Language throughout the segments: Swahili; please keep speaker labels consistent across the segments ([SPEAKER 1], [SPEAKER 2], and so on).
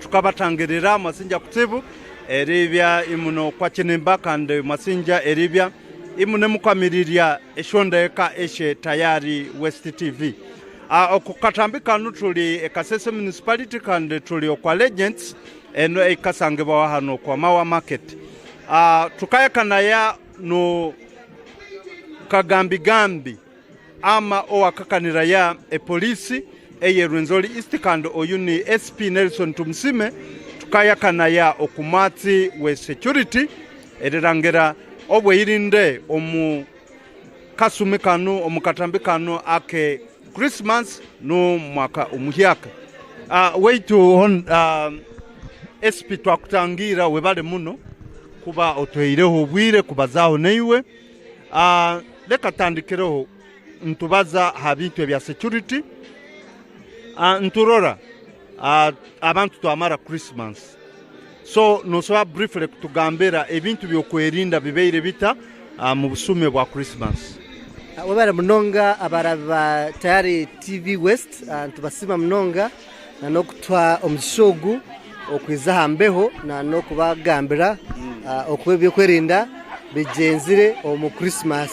[SPEAKER 1] tukabatangirira masinja kutsibu eribya imuno kwa kinimba kandi masinja eribya imune mukwamirirya eshondeka eshe tayari West TV. Okukatambika tuli Kasese municipality kandi tuli okwa legends eno ekasangibwa hano kwa Mawa market. Tukayakana ya no kagambi ama owakakanira ya polisi eye Rwenzori East kandi oyuni SP Nelson Tumsime tukayakana ya okumatsi we security erirangira Obweyirinde omu kasumikano omukatambikano ake Christmas no mwaka omuhyaka. Weitu SP twakutangira webale muno kuba otweireho bwire kubazaho neiwe. Leka tandikireho ntubaza habintu bya security. Nturora abantu twamara Christmas. So nosaba briefly kutugambira ebintu by'Okwerinda bibeire bita mu busume bwa Christmas.
[SPEAKER 2] Webale munonga abaraba tayari TV West ntubasima munonga na nokutwa omushogu okwiza hambeho na nokubagambira Eby'Okwerinda bijenzire omu Christmas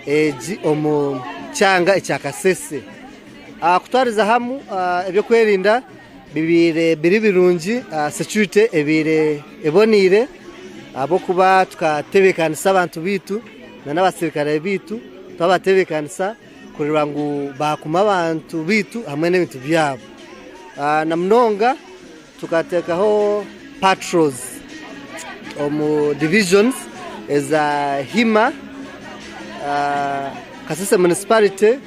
[SPEAKER 2] eji omu cyanga ekya Kasese. Kutwariza hamu Eby'Okwerinda bibire birungi security ebire ebonire abo kuba tukatebekanisa abantu bitu na n'abasirikare bitu twabatebekanisa kurira ngo bakuma abantu bitu hamwe n'ibintu byabo. Na mnonga tukatekaho patrols omu divisions eza hima Kasese municipality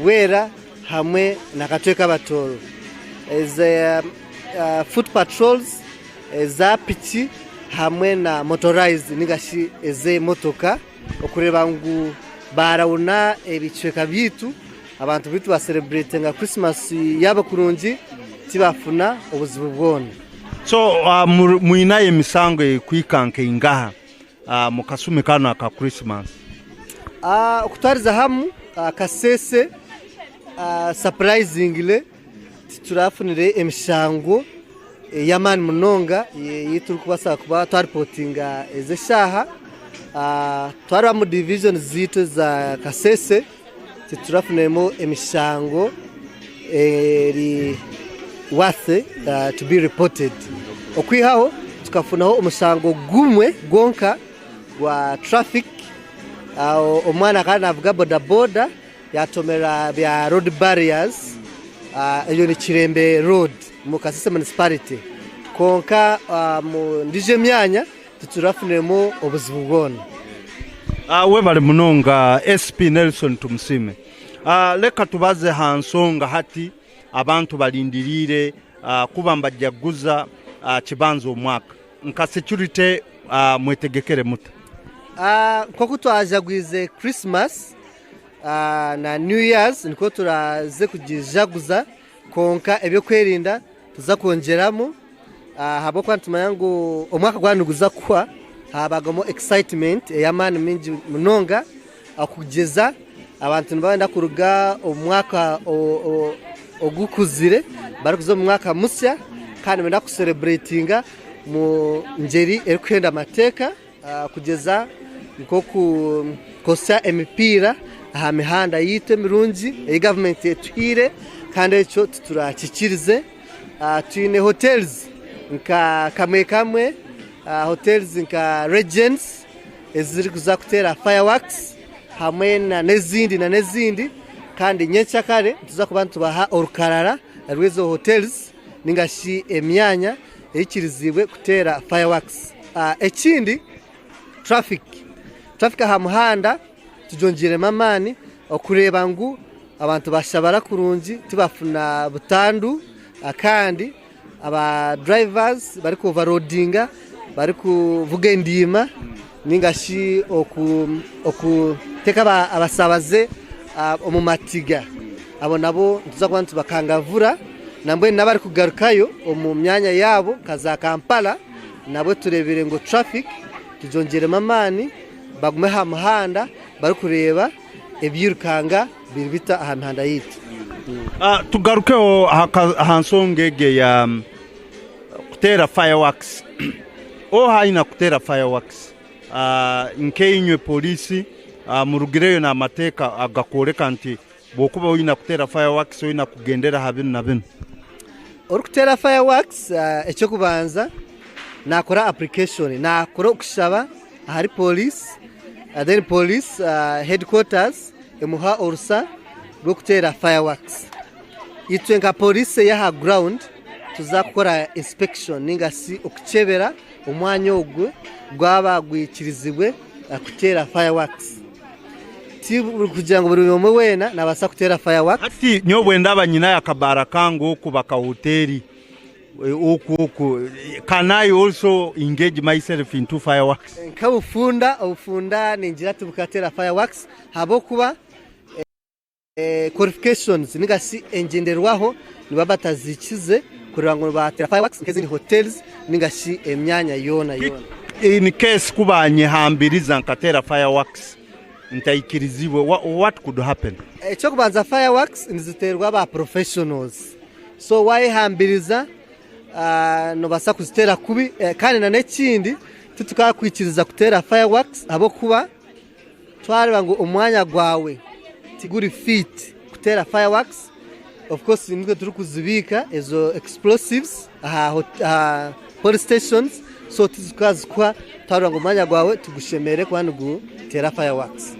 [SPEAKER 2] bwera hamwe na katweka batoro eza foot patrols eza pichi hamwe na motorized nigashi eze motoka okureba ngo barawuna ebicweka bitu abantu bitu ba celebrate nga Christmas yaba kurungi tibafuna obuzibu bwone.
[SPEAKER 1] So muinaye misango kwikanke ingaha mu kasumikano aka Christmas.
[SPEAKER 2] Okutwariza hamu Kasese surprisingly turafunire emishango yamani munonga yitu kubasa kuba twaripotinga ezeshaha twara mu division zitu za Kasese turafunemo emishango eri worth to be reported. Okwihaho tukafunaho umushango gumwe gonka wa traffic omwana kana avuga boda yatomera bya road barriers eyo ni Kirembe road mu Kasese municipality konka mu ndije myanya turafunemo obuzibu bwone.
[SPEAKER 1] Webale munonga SP Nelson Tumsime. Leka tubaze hansonga hati abantu balindirire kuba mbajjaguza kibanzo omwaka nka security mwetegekere muta.
[SPEAKER 2] Koko twajagwize Christmas na New Year's niko turaze kujijaguza konka Eby'Okwerinda tuza kongeramo habo kwantumanya ngo omwaka gwanuguza kwa habagamo excitement yamani mingi munonga akugeza abantu nibanda kuruga omwaka ogukuzire bari kuzo mu mwaka musya kandi benda ku celebratinga mu ngeri erikwenda amateka kugeza nko ku kosa emipira aha mihanda yite mirungi government etwire kandi echo turakikirize twine hotels nka kamwe hotels nka Regents eziri kuza kutera fireworks hamwe na nezindi kandi nyencha kare tuza kubantu baha orukarara rwezo hotels ningashi emyanya ekirizibwe kutera fireworks. Ekindi traffic aha muhanda tujongere mamani okureba ngo abantu bashabara kurungi tibafuna butandu kandi aba drivers bari ku overloadinga bari kuvuga indima ningashi okuteka abasabaze omumatiga abo nabo tuza kubantu bakangavura nambwe nabari kugarukayo omu myanya yabo kaza Kampala nabo turebere ngo traffic tujongere mamani bagume ha muhanda bari kureba ebyirukanga biribita ahantu handa yitu.
[SPEAKER 1] Tugarukeho hansongege ya kutera fireworks haina kutera fireworks nke inywe polisi murugireyo na mateka agakoreka nti bokuba oyina kutera fireworks oyina kugendera habinu na binu
[SPEAKER 2] orukutera fireworks echo kubanza nakora application nakora okushaba hari police then police headquarters emuha orusa rukutera fireworks itwe nka police ya ground tuzakora inspection ningasi okuchebera omwanya ogwe gwaba gwikirizibwe kutera fireworks kugira ngo buri umwe wena nabasa kutera fireworks
[SPEAKER 1] ati nyobwe ndaba nyina yakabara kango kubaka hoteli can I also engage myself into fireworks
[SPEAKER 2] ufunda ninjira tubukatera fireworks habo kuba qualifications ningasi engenderwaho nibaba tazikize kugira ngo batera fireworks nk'izindi hotels ningasi emyanya yona
[SPEAKER 1] in case kubanye hambiriza nkatera fireworks ntayikiriziwe what could happen
[SPEAKER 2] echo kubanza fireworks niziterwa ba professionals so why hambiriza no basa kuzitera kubi kandi na nekindi tutukakwikiriza kutera fireworks abo kuba twareba ngo umwanya gwawe tiguri fit kutera fireworks of course nitwe turi kuzibika ezo explosives police stations so tuzikazwa twareba ngo umwanya gwawe tugushemere kwani gutera fireworks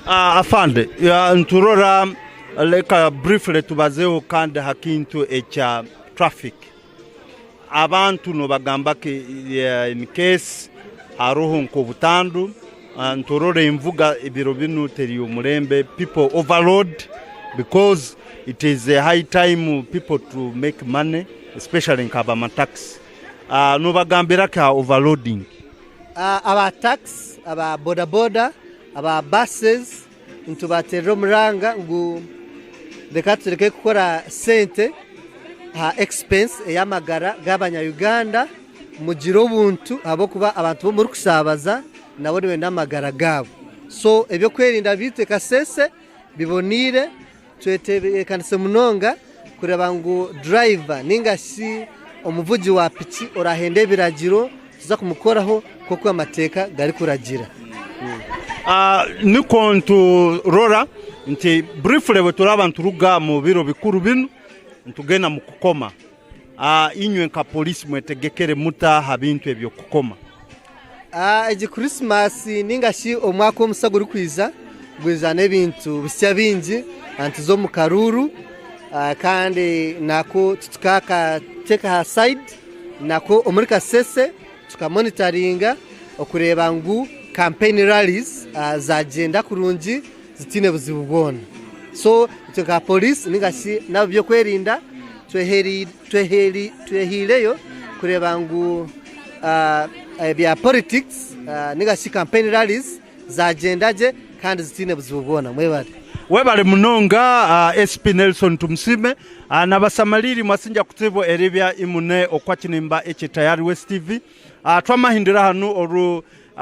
[SPEAKER 1] afande nturora leka briefly tubazeho kandi hakintu echa traffic abantu no bagamba ke in case haroho nko butandu nturore imvuga ibiro binu teri umurembe people overload because it is a high time people to make money especially in kaba tax no bagambira ka overloading
[SPEAKER 2] aba tax aba boda aba buses ntubatero muranga ngu dekatureke gukora sente expense eyamagara gabanya Uganda mugiro buntu abo kuba abantu bo muri kusabaza nabo niwe namagara gabo so Eby'Okwerinda bite Kasese bibonire twetebe kanise munonga kureba ngo driver ningashi umuvuji wa pichi orahende biragiro tuza kumukoraho koko amateka gari kuragira
[SPEAKER 1] nikontu rora nti briefly beturaba nturuga mu biro bikuru binu ntugena mu Kukoma inywe nka police mwetegekere muta habintu ebyo Kukoma
[SPEAKER 2] igi Christmas ningashi omwaka omusaguru kwiza gwizana ebintu bisya bingi antizo mu karuru kandi nako tutukaka teka side nako omuri Kasese tukamonitoringa okureba ngu campaign rallies zagenda kurungi zitine buzibubona so tuka police ningashi na Eby'Okwerinda twehileyo kureba ngu bya politics ningashi campaign rallies zagendaje kandi zitine buzibubona webale munonga SP Nelson Tumsime nabasamaliri mwasinja kutebo eribya imune okwakinimba eche tayari West TV twamahindira hanu oru